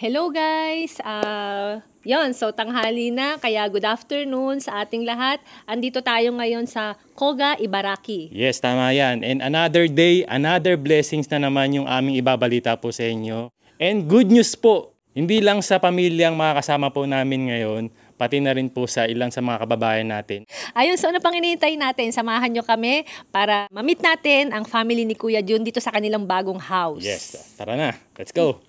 Hello guys! So tanghali na, kaya good afternoon sa ating lahat. Andito tayo ngayon sa Koga, Ibaraki. Yes, tama yan. And another day, another blessings na naman yung aming ibabalita po sa inyo. And good news po, hindi lang sa pamilyang makakasama po namin ngayon, pati na rin po sa ilang sa mga kababayan natin. Ayun, so ano pang hinihintay natin? Samahan nyo kami para ma-meet natin ang family ni Kuya Jun dito sa kanilang bagong house. Yes, tara na. Let's go!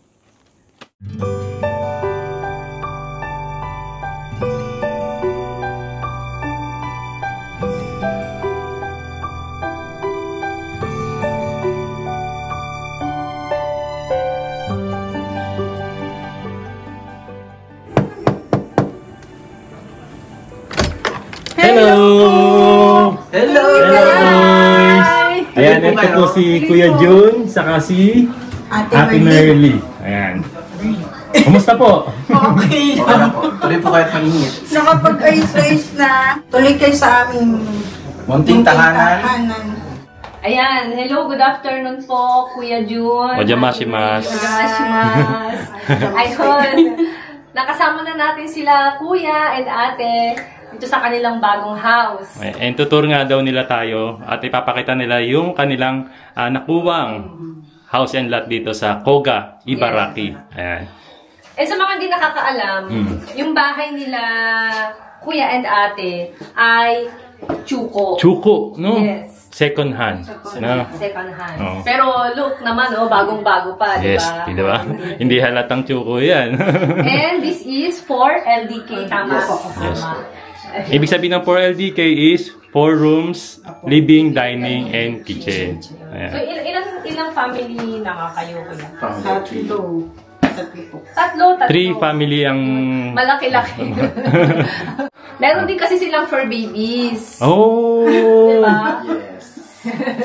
Hello! Hello! Guys! Ayan, ito po si Kuya Jun, saka si Ate Merly. Ayan. Kumusta po? Okay lang. Tuloy po kahit mainit. Nakapag-ayos-ayos na. Tuloy kayo sa aming Munting tahanan. Ayan, hello, good afternoon po, Kuya Jun. Ojamashimasu. Ojamashimasu. Ayun, nakasama na natin sila Kuya and Ate dito sa kanilang bagong house. And tutur nga daw nila tayo at ipapakita nila yung kanilang nakuwang house and lot dito sa Koga, Ibaraki. Ayan. Eh sa mga hindi nakakaalam, yung bahay nila Kuya and Ate ay Chuko. Chuko, no? Yes. Second hand. No? Second hand. Oh. Pero look naman, bagong-bago pa, di Yes, ba? di ba? Hindi halatang Chuko yan. And this is for LDK. Tama po. Yes. Tama. Ibig sabihin ng 4 LDK is 4 rooms, living, dining, and kitchen. So Ayan. ilang family na nga kayo? Kuya? Tatlo. 3 family ang... Malaki-laki. Meron din kasi silang fur babies. Oh! Diba? Yes.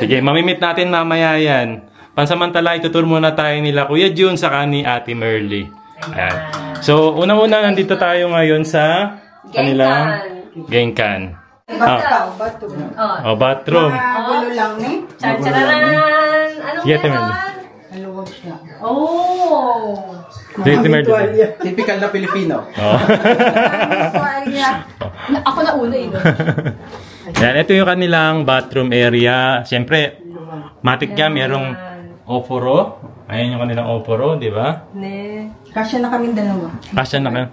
Sige, mamimit natin mamaya yan. Pansamantala, itutur muna tayo nila Kuya Jun saka ni Ate Merly. Ayan. So, unang-una nandito tayo ngayon sa kanilang Genkan. Bathroom. Oh, bathroom. Gulo lang ni. Char-charan! Anong Sige, Ate Merly. meron? Maluwag siya. Oh! Sige, Ate Merly. Typical na Pilipino. Oh. Ako na una eh. Yan, ito yung kanilang bathroom area. Siyempre, matik yan, merong oporo. Ayan yung kanilang oporo, di ba? Ne. Kasya na kaming dalawa. Kasya na ka.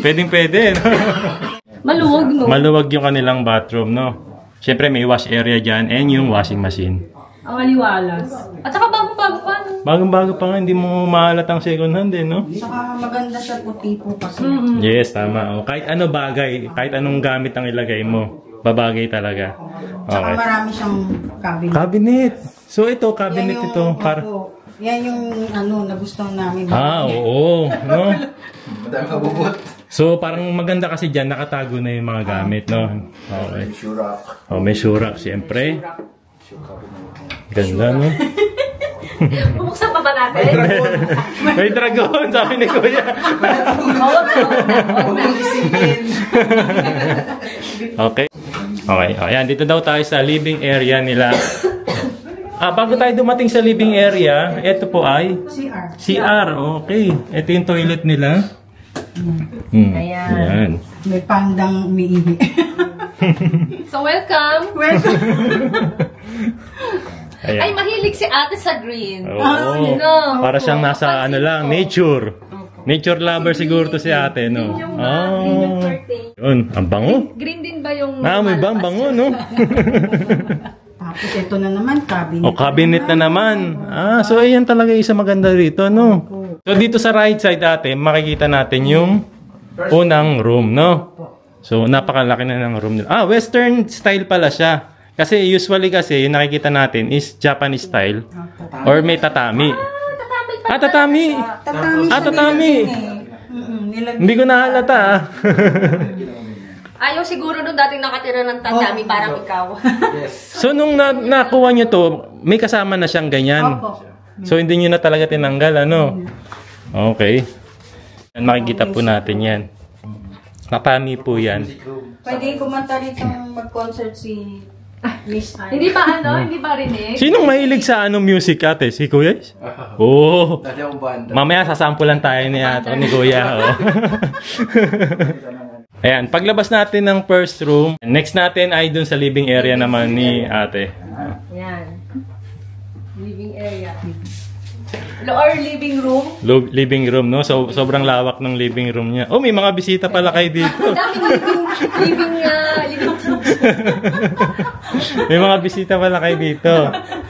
Pwedeng-pwede, no? Maluwag, no? Maluwag yung kanilang bathroom, no? Siyempre, may wash area dyan and yung washing machine. Ang aliwalas. At saka bagong-bago pa, no? Bagong-bago pa nga, hindi mo mahalatang second hand, eh, no? Saka maganda siya puti po kasi. Yes, tama. O, kahit ano bagay, kahit anong gamit ang ilagay mo, babagay talaga. Saka Okay. marami siyang cabinet. Cabinet. So, ito, cabinet Yan yung, ito. yan yung nagustuhan namin. Oo. No? Madami ka bubot. So, parang maganda kasi dyan, nakatago na yung mga gamit, no? Okay. Shurak. Oh, may shurak, siyempre. Ganda, no? Bubuksan pa ba natin? May dragon, sabi ni Kuya. Huwag mong isipin. Okay. Okay, ayan, dito daw tayo sa living area nila. Bago tayo dumating sa living area, ito po ay CR. CR, okay. Ito yung toilet nila. Ayan. May pandang umiihi. So, welcome! Ayan. Ay, mahilig si ate sa green. Oo. No. Para siyang nasa ano lang, nature. Nature lover siguro to si ate, no? Yung green yung curtain. Yun, ang bango. Green din ba yung... May ba? Ang bango, no? Tapos ito na naman, cabinet. O, cabinet na naman. So ayan talaga isa maganda rito, no? So dito sa right side ate, makikita natin yung unang room, no? So napakalaki na ng room nila. Western style pala siya. Kasi usually kasi yung nakikita natin is Japanese style or may tatami. Tatami pa. Tatami. Tatami siya Tatami. nilagyan. Hindi ko nahalata. Ayaw siguro nung dating nakatira ng tatami, parang ikaw. Yes. So nung nakuha nyo to, may kasama na siyang ganyan. Opo. So hindi nyo na talaga tinanggal, ano? Okay. Yan, makikita po natin yan. Tatami po yan. Pwede kumanta rito mag-concert si Miss Anne. Hindi pa hindi pa rinig. Sinong mahilig sa music ate? Si Kuya? Oo. Dati akong banda. Mamaya sasampulan tayo ni Kuya. Oh. Ayan, paglabas natin ng first room, next natin ay dun sa living area naman ni ate. Yan. Living area. Or living room. Living room, no? So, sobrang lawak ng living room niya. Oh, may mga bisita pala kayo dito. Ang daming living room. May mga bisita pala kayo dito.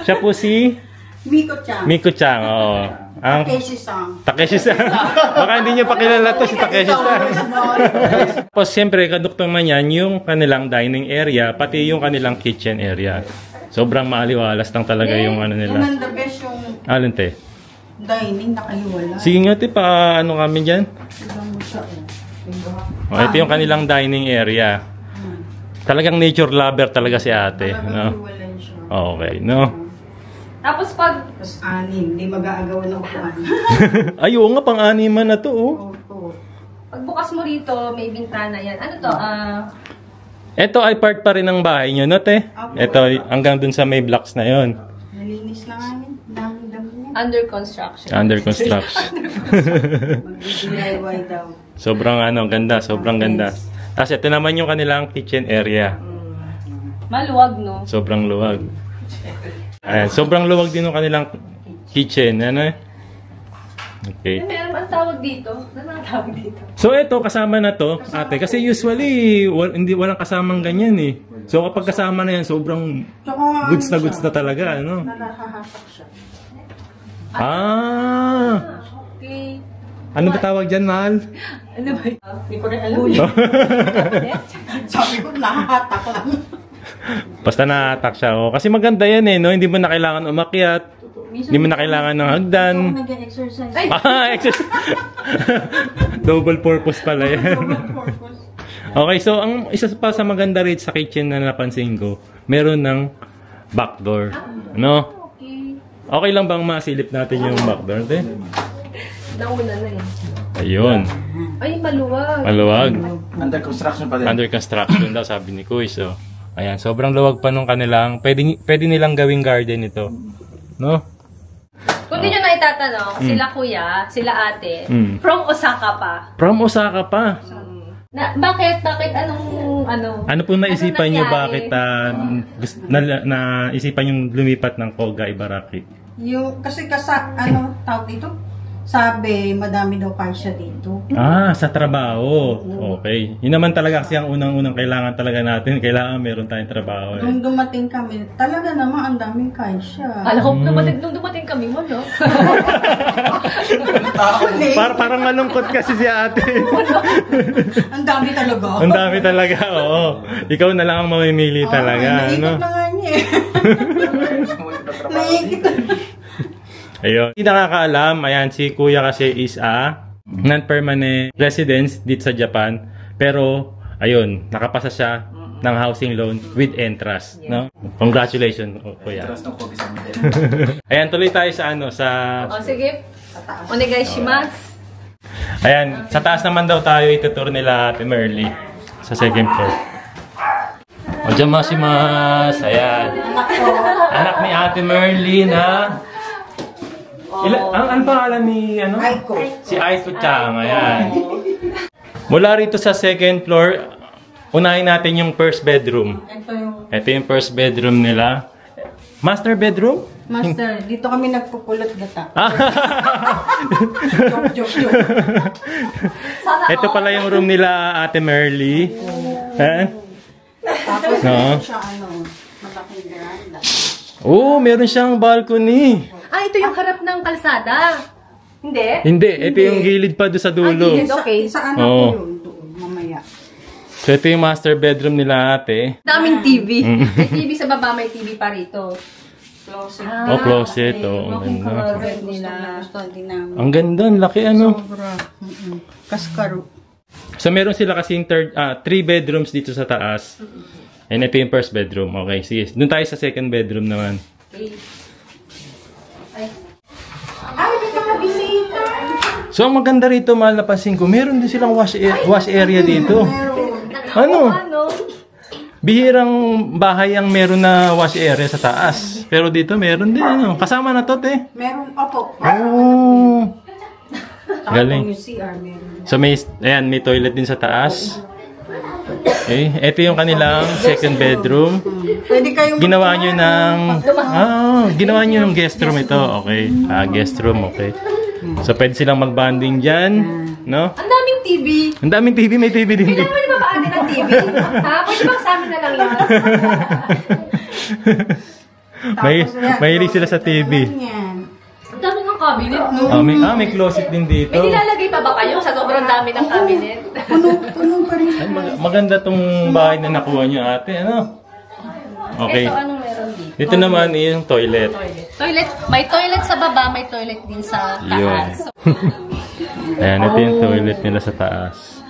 Siya po si Miko-chan. Miko-chan, oo. Ang Takeshi-san. Takeshi-san. Baka hindi niyo pa kilala to si Takeshi-san. Tapos siyempre, kaduktong man yan, yung kanilang dining area, pati yung kanilang kitchen area. Sobrang maaliwalas lang talaga yung ano Yan nila. ang the best yung Alin te? dining nakahiwala. Sige nga te, pa ano kami dyan? Ilang mo siya. Oh, ito yung kanilang dining area. Talagang nature lover talaga si ate. No? Nakahiwalay siya. Okay, no? Tapos pag Tapos anim, hindi mag-aagawan ng upuan. Ay, oo nga, pang-animan na to, oh. Opo. pagbukas mo rito, may bintana yan. Ano to? Ito ay part pa rin ng bahay nyo, no, te? Ito, hanggang dun sa may blocks na yon. Nalinis na nga yun. Dami-dami niya. Under construction. Under construction. Mag-DIY daw. Sobrang ganda, sobrang ganda. Tapos ito naman yung kanilang kitchen area. Maluwag, no? Sobrang luwag. Ayan, sobrang luwag din yung kanilang kitchen. Ano eh? Okay. Meron ang tawag dito. Ano ang tawag dito? So ito, kasama na to, ate. Kasi usually, walang kasamang ganyan eh. So kapag kasama na yan, sobrang Tsaka goods na talaga. Ano? nalahahatak siya. Ah! Okay. Ano ba tawag dyan, mahal? Ano ba? Hindi ko rin alam. Sabi ko, nakahatak lang. Basta na-attack siya. Oh. Kasi maganda yan eh, no? Hindi mo na kailangan umakyat. Hindi mo na kailangan ng hagdan. Ako nag-exercise. Ay! Exercise. Double purpose pala yan. Okay, so ang isa pa sa maganda rito sa kitchen na napansin ko, meron ng backdoor. Ano? Okay. Okay lang bang masilip natin yung backdoor? Te? Nauna na eh. Ayun. Ay, maluwag. Maluwag. Under construction pa din. Under construction daw, sabi ni Kuy. So, ayan, sobrang luwag pa nung kanilang, pwede nilang gawing garden ito. No? Kung di nyo na itatanong, sila kuya, sila ate, from Osaka pa. From Osaka pa. Bakit? Anong, Ano po naisipan nyo nangyari? bakit naisipan yung lumipat ng Koga Ibaraki? Yung, kasi tawag dito? Sabi, madami daw kasya dito. Ah, sa trabaho. Okay. Yun naman talaga kasi ang unang-unang kailangan talaga natin. Kailangan meron tayong trabaho. Eh. Nung dumating kami, talaga naman ang daming kasya. Alam ko, nung dumating kami mo, no? Parang malungkot kasi si ate. Ang dami talaga. Ang dami talaga, oo. Ikaw na lang ang mamimili talaga. Naikot Ano? na nga niya eh. Naikot. Ayun. Hindi nakakaalam, ayan, si Kuya kasi is a non-permanent residence dito sa Japan. Pero, ayun, nakapasa siya ng housing loan with Entrust. No? Congratulations, Kuya. Trust ng Kobe sa model. Ayan, tuloy tayo sa O, sige. Onegaishimasu. Ayan, sa taas naman daw tayo itutur nila Ate Merly sa second floor. Ojamasimasu. Ayan. Anak ni Ate Merly na... Ang pangalan ni Aiko. Si Aiko Chang. Ayan. Mula rito sa second floor, unahin natin yung first bedroom. Ito yung first bedroom nila. Master bedroom? Master, dito kami nagpupulot gata. Joke. Ito pala yung room nila Ate Merly. Tapos No. siya malaking veranda. Oh, meron siyang balcony. Ito yung harap ng kalsada. Hindi? Hindi, ito yung gilid pa doon sa dulo. Okay. Sa Oo. ko yun, doon, mamaya. So ito yung master bedroom nila ate. Daming TV. May TV sa baba, may TV pa rito. Closet. Oh, closet. Oh, ang Okay, ganda. covered nila. Gusto din namin. Ang ganda, ang laki ano. Sobra. Kaskaro. So meron sila kasing 3 bedrooms dito sa taas. And ito yung first bedroom. Okay, sige. Doon tayo sa second bedroom naman. Okay. Ay, may mga bisita. So ang maganda rito, mahal na pansin ko, meron din silang wash area dito. Ano? bihirang bahay ang meron na wash area sa taas. Pero dito meron din, ano. Kasama na to, te. Meron, opo. Oh. Galing. Yung CR meron. So may toilet din sa taas. Okay, ito yung kanilang second bedroom. Pwede kayong Ginawa nyo ng guest room ito. Okay. Guest room, okay. So pwede silang mag-bonding dyan, no? Ang daming TV. Ang daming TV, may TV din. Kailangan mo di ba paano ng TV? Ha? Pwede ba sa amin na lang yan? Mahilig sila sa TV. Ang dami ng cabinet, no? May closet din dito. May nilalagay pa ba kayo sa sobrang dami ng cabinet? Puno pa rin. Ay, maganda tong bahay na nakuha nyo, ate, ano? Okay. Ito, anong meron dito? Dito naman yung toilet. Toilet. May toilet sa baba, may toilet din sa Yun. taas. Ayan, ito yung toilet nila sa taas.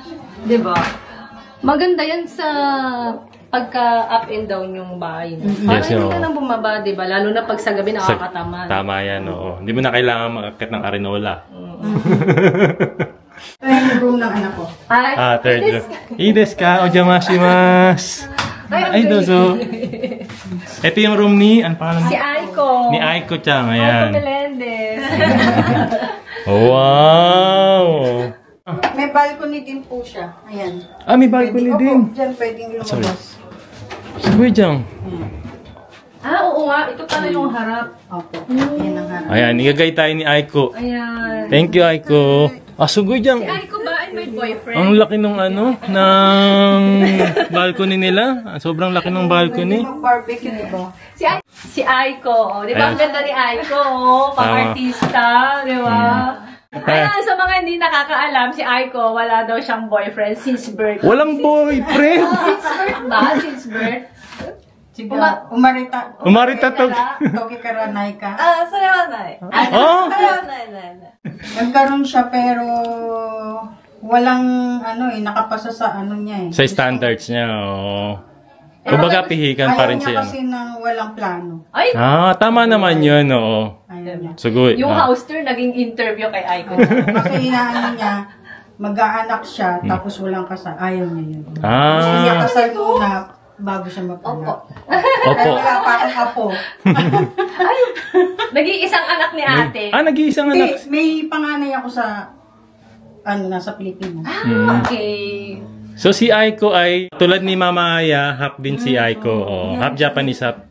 Diba? Maganda yan sa pagka up and down yung bahay. Para Yes, hindi oo. ka nang bumaba, diba? Lalo na pag sa gabi nakakatamad. Tama yan, oo. Hindi mo na kailangan mag-akit ng arenola. Ito yung room ng anak ko. Third room. Ides ka, ojamashimasu. Ay, dozo. Ito yung room ni, ano pangalan? Si Aiko. Ni Aiko-chan, Aiko ayan. Melendez. Wow! May balcony din po siya. Ayan. May balcony Opo, din. dyan pwedeng lumabas. Sabi dyan. Oo nga. Ito pala yung harap. Opo. Ayan ang harap. Ayan, igagay tayo ni Aiko. Ayan. Thank you, Aiko. Sugoy dyan. Si Aiko ba ay may boyfriend? Ang laki nung ng balcony nila. Sobrang laki ng balcony. Mag-barbecue, di ba? Si Aiko. Oh. Di ba ang Ayan. ganda ni Aiko? Oh. Pang-artista. Di ba? Ayan, sa mga hindi nakakaalam, si Aiko, wala daw siyang boyfriend since birth. Walang boyfriend! Since birth ba? Since birth? Sige, umarita. Umarita to. Toki karanay ka. それはない。 Oh! それはないないない。 Nagkaroon siya pero walang nakapasa sa niya eh. Sa standards niya, oo. Kumbaga, pihikan pa rin Ayaw niya siya. kasi ng walang plano. Ay, Tama naman yun, oo. Ayaw niya. Sugoy. yung house tour naging interview kay Aiko. Kasi inaano niya, mag-aanak siya tapos walang kasal. Ayaw niya yun. Gusto niya Ah, kasal muna bago siya mag-anak. opo. Kaya wala pa akong apo. Nag-iisang anak ni ate. Nag-iisang anak. May panganay ako sa nasa Pilipinas. Okay. So, si Aiko ay, tulad ni Mama Aya, half din si Aiko. Oh, half Japanese, half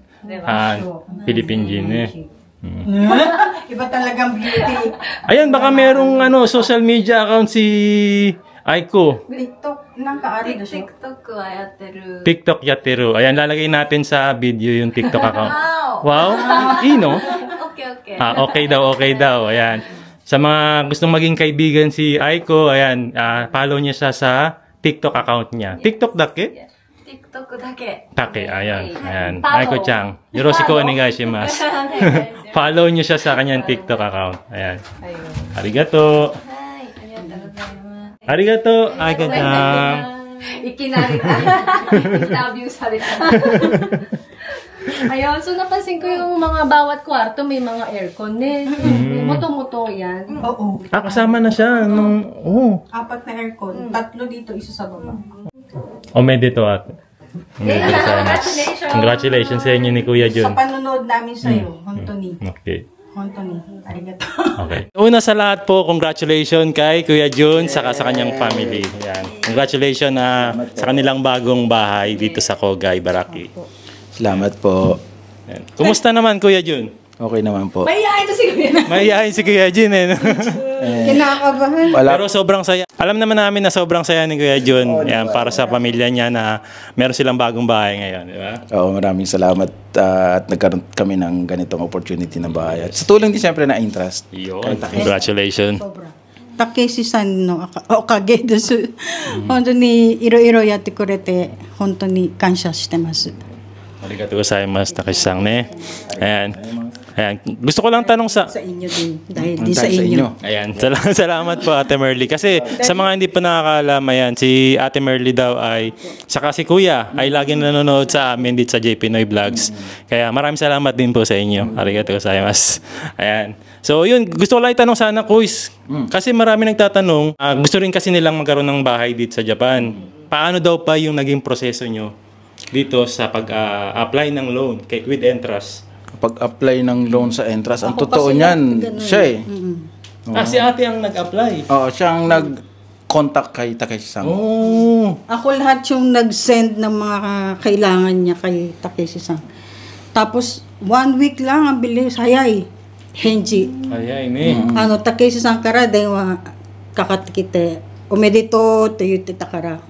Philippine gene eh. Iba talagang beauty. Ayan, baka merong social media account si Aiko. TikTok nang kaari na siya. TikTok はやってる。 TikTok Yatiru. Ayan, lalagay natin sa video yung TikTok account. Wow! Ino? オッケーオッケー。 Okay daw. Ayan. Sa mga gustong maging kaibigan si Aiko, ayan, follow niya siya sa TikTok account niya. TikTok dake? TikTok だけ。 Take, ayan. Ayan. Follow. Aiko-chan. Yoroshiku onegaishimasu. Follow niyo siya sa kanyang TikTok account. Ayan. Arigato. はい、ありがとうございます。 Arigato, Aiko-chan. Ikinarita. I-love you sa rin. Ayun, so napansin ko yung mga bawat kwarto may mga aircon eh. Moto-moto yan. Oo. Kasama na siya. Apat na aircon. Tatlo dito, isa sa baba. Omedeto ate. Omedeto Congratulations. Congratulations sa inyo ni Kuya Sa Jun. panonood namin sa'yo, Hontoni. Okay. Hontoni. Arigato. Okay. Una sa lahat po, congratulations kay Kuya Jun saka sa kanyang family. Yan. Congratulations sa kanilang bagong bahay dito sa Koga, Ibaraki. Salamat po. Yan. Kumusta naman Kuya Jun? Okay naman po. Mahihayin to si Kuya. Mahihayin si Kuya Jun eh. Kinakabahan. Wala. Pero sobrang saya. Alam naman namin na sobrang saya ni Kuya Jun. Yan, para sa pamilya niya na meron silang bagong bahay ngayon. Di ba? Oo, maraming salamat at nagkaroon kami ng ganitong opportunity na bahay. At sa tulong din siyempre na interest. Yun. Congratulations. Takeshi-san no okage desu. Honto ni iro-iro yatte kurete, honto ni kansha shitemasu. Arigatou gozaimasu, Takeshi-san ne. Ayan. Ayan. Gusto ko lang tanong sa... Sa inyo din. Dahil Ang di sa tayo inyo. Ayan. Salamat po Ate Merly. Kasi sa mga hindi pa nakakaalam, ayan, si Ate Merly daw ay, saka si Kuya, ay laging nanonood sa amin dito sa JP Noy Vlogs. Kaya maraming salamat din po sa inyo. Arigatou gozaimasu. Ayan. So yun, gusto ko lang itanong sana, Kuis. Kasi marami nagtatanong, gusto rin kasi nilang magkaroon ng bahay dito sa Japan. Paano daw pa yung naging proseso nyo dito sa pag-apply ng loan with Entrust? Pag-apply ng loan sa Entrust, ang Ako totoo kasi niyan, ganun. siya eh. Si ate ang nag-apply. Oo, siya ang nag-contact kay Takeshi-san. Oh. Ako lahat yung nag-send ng mga kailangan niya kay Takeshi-san. Tapos, 1 week lang ang bilis. Hayay. Henji. Ayay, ne. Takeshi-san kara, dahil kakatikite. Umedito, tayute takara.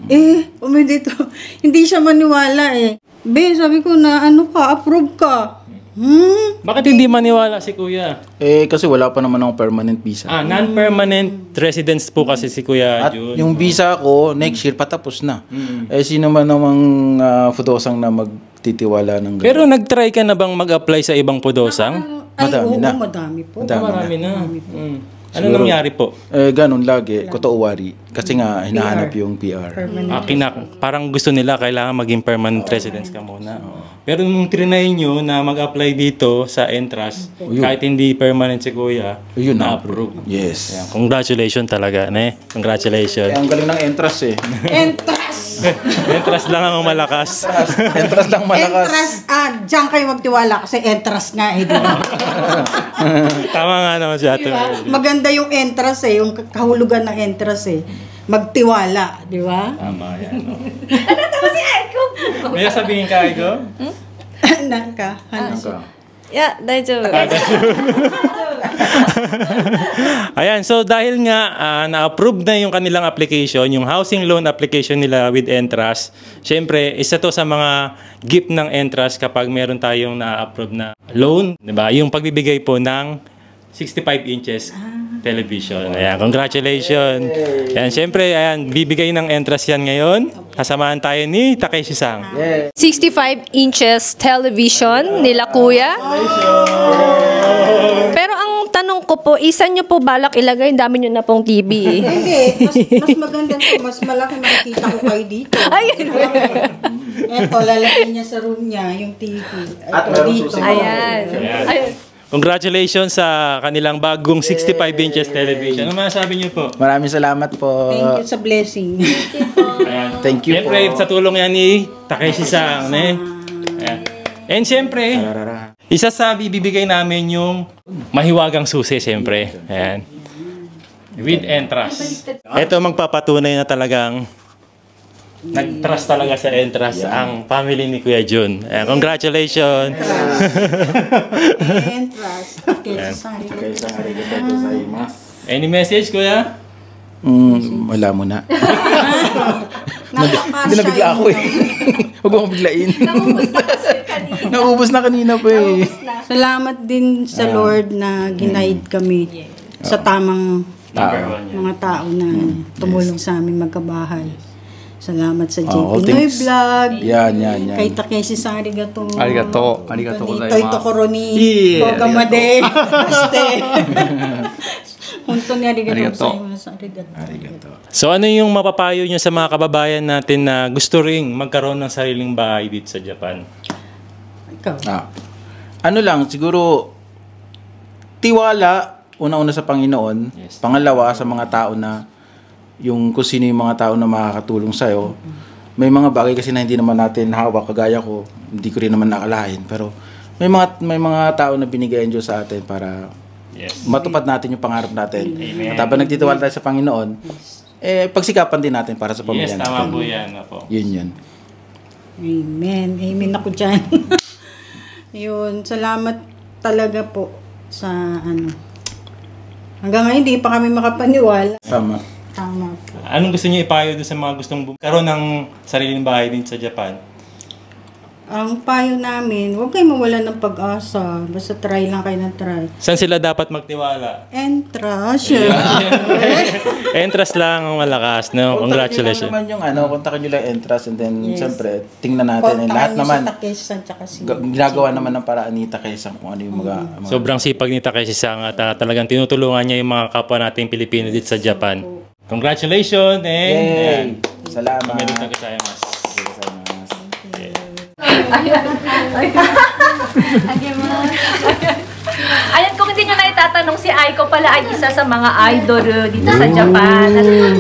Umedito. Hindi siya maniwala eh. Sabi ko na, approve ka. Bakit hindi maniwala si Kuya? Kasi wala pa naman akong permanent visa. Non-permanent residence po kasi si Kuya At Jun. yung visa ko, next year patapos na. Sino man namang Fudosang na magtitiwala ng ganun. Pero nag-try ka na bang mag-apply sa ibang Pudosang? Madami na. Madami po. Marami na. Ano nangyari po? Ganun lagi, kotowari. Kasi nga, hinahanap yung PR. Parang gusto nila kailangan maging permanent residence ka muna. Pero nung trinay nyo na mag-apply dito sa Entrust, kahit hindi permanent si Kuya, Yun na-approve. Yes. Ayan, congratulations talaga, ne? Congratulations. Ang galing ng Entrust eh. Entrust lang ang malakas. Entrust lang malakas. Diyan kayo magtiwala kasi Entrust nga eh. Tama nga naman si Ate Diba? Merly. Maganda yung Entrust eh, yung kahulugan ng Entrust eh. Magtiwala, di ba? Tama yan. May sabihin ka, Aiko? Yeah, 大丈夫。 Ayan, so dahil nga na-approve na yung kanilang application, yung housing loan application nila with Entrust, syempre, isa to sa mga gift ng Entrust kapag meron tayong na-approve na loan, di ba? Yung pagbibigay po ng 65 inches television. Ayan, congratulations. Ayan, syempre, ayan, bibigay ng Entrust yan ngayon. Kasamahan tayo ni Takeshi-san. 65 inches television nila Kuya. Pero ang tanong ko po, isa nyo po balak ilagay, dami nyo na pong TV. Hindi, mas maganda to, mas malaki makikita ko kayo dito. Eto, lalagyan niya sa room niya, yung TV. At Ito, meron dito. susi. Ayan. Ayan. Congratulations sa kanilang bagong 65 inches television. Ano masasabi niyo po? Maraming salamat po. Thank you sa blessing. Thank you po. Siyempre, sa tulong yan ni Takeshi-san. Ayan. And siyempre, isa sa bibigay namin yung mahiwagang susi, siyempre. Ayan. With Entrust. Ito magpapatunay na talagang nag-trust talaga sa Entrust ang family ni Kuya Jun. Ayan, congratulations. Entrust. Any message, Kuya? Wala mo na. Napakasya Hindi nabigla ako eh. Huwag mo biglain. Naubos na kanina pa eh. Salamat din sa Lord na ginaid kami sa tamang mga tao na tumulong sa aming magkabahay. Salamat sa JP Noy thanks. Vlog. Yan. Kay Takeshi-san, arigato. Arigato Toy Tokoro ni Kogamade. Aste. Honto ni arigato. Arigato. So ano yung mapapayo nyo sa mga kababayan natin na gusto ring magkaroon ng sariling bahay dito sa Japan? Ikaw. Ano lang, siguro tiwala, una-una sa Panginoon, pangalawa sa mga tao na yung kung sino yung mga tao na makakatulong sa'yo. May mga bagay kasi na hindi naman natin hawak, kagaya ko, hindi ko rin naman nakalain. Pero may mga tao na binigay ang Diyos sa atin para matupad natin yung pangarap natin. At habang nagtitiwala tayo sa Panginoon, pagsikapan din natin para sa pamilya natin. Yes, tama po yan. Apo. Yun. Amen. Amen ako dyan. Yun. Salamat talaga po sa hanggang ngayon, hindi pa kami makapaniwala. Tama. Tama po. Anong gusto niyo ipayo doon sa mga gustong karoon ng sariling bahay din sa Japan? Ang payo namin, huwag kayo mawalan ng pag-asa. Basta try lang kayo ng try. Saan sila dapat magtiwala? Entrust. Entrust lang ang malakas, no? Congratulations. Kontakin nyo lang naman yung kontakin nyo lang Entrust and then siyempre tingnan natin lahat naman. Ginagawa naman ng paraan ni Takeshi kung ano yung mga Sobrang sipag ni Takeshi-san at talagang tinutulungan niya yung mga kapwa nating Pilipino dito sa Japan. Congratulations! Yay! Salamat. Omedetou gozaimasu. Ayan, kung hindi nyo na itatanong, si Aiko pala ay isa sa mga idol dito sa Japan.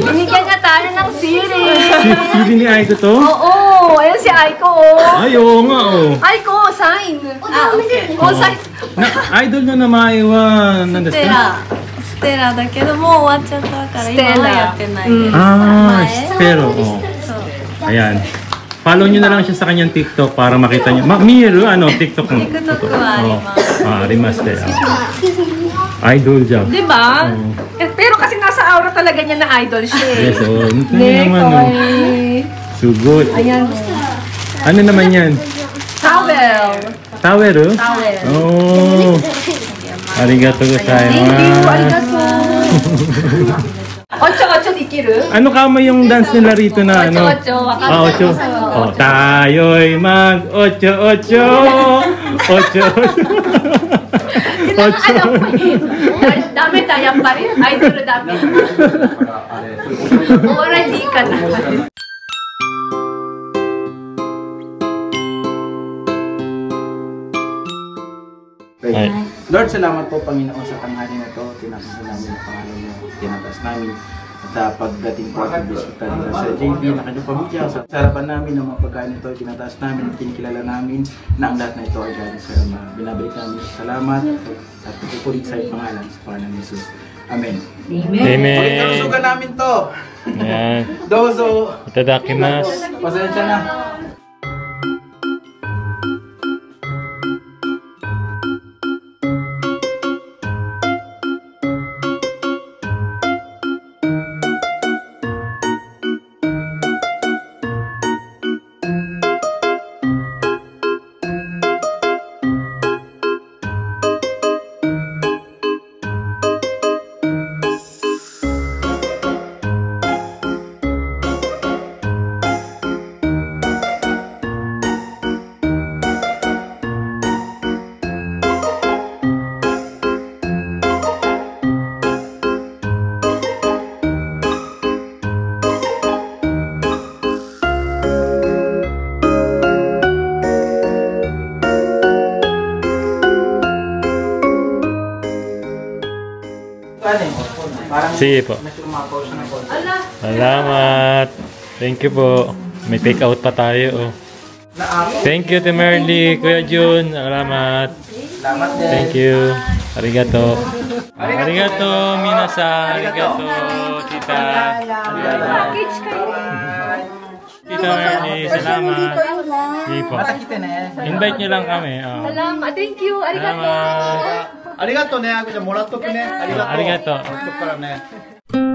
Binigyan niya tayo ng series. Hindi ni Aiko to? Oo. Ayan si Aiko, oh. Ay, oo nga, oh. Aiko, sign. okay. Oh, sign. Idol nyo na maiwan.ステラだけどもう終わっちゃったから今はやってないです。 Ah, pero, oh. Ayan. Follow nyo na lang siya sa kanyang TikTok para makita nyo. Miru, ano, TikTok mo? TikTokはあります。 Ah, arimaste. Idol job. Diba? Pero kasi nasa aura talaga niya na idol siya eh. Yes, oh. Ito naman, oh. Sugod. Ayan. Ano naman yan? Towel. Towel, oh? Towel. Oh. Arigato gozaimasu. Thank you. Arigato. Ocho dikiru? Ano kama yung dance nila rito na ano? Ocho. Ah, ocho. Oh, tayo'y mag ocho. Ocho. Dami tayo pa rin. Idol na dami. Ora hindi ka na. Ay. Lord, salamat po Panginoon sa tanghali na ito. Tinataas namin ang pangalan niyo. Tinataas namin at sa pagdating po at bisita nila sa JB na kanyang pamilya. Sa harapan namin ng mga pagkain ito, tinataas namin at kinikilala namin na ang lahat na ito ay dyan sa binabalik namin. Salamat at pagpupulit sa iyong pangalan sa pangalan ni Jesus. Amen. Amen. Pagkalusugan namin to. Ayan. Dozo. Itadakimasu. Pasensya na. Sige po. Salamat. Thank you po. May take out pa tayo. Oh. Thank you, Temerly, Kuya Jun. Salamat. Thank you. Arigato. Arigato, minasan. Arigato, tita. Package kayo. Tita Merly, salamat. Sige po. Invite nyo lang kami. Oh. Salamat. Thank you. Arigato. Salamat. ありがとうね。あこちゃんもらっとくね。ありがとう。ありがとう。もらっとくからね。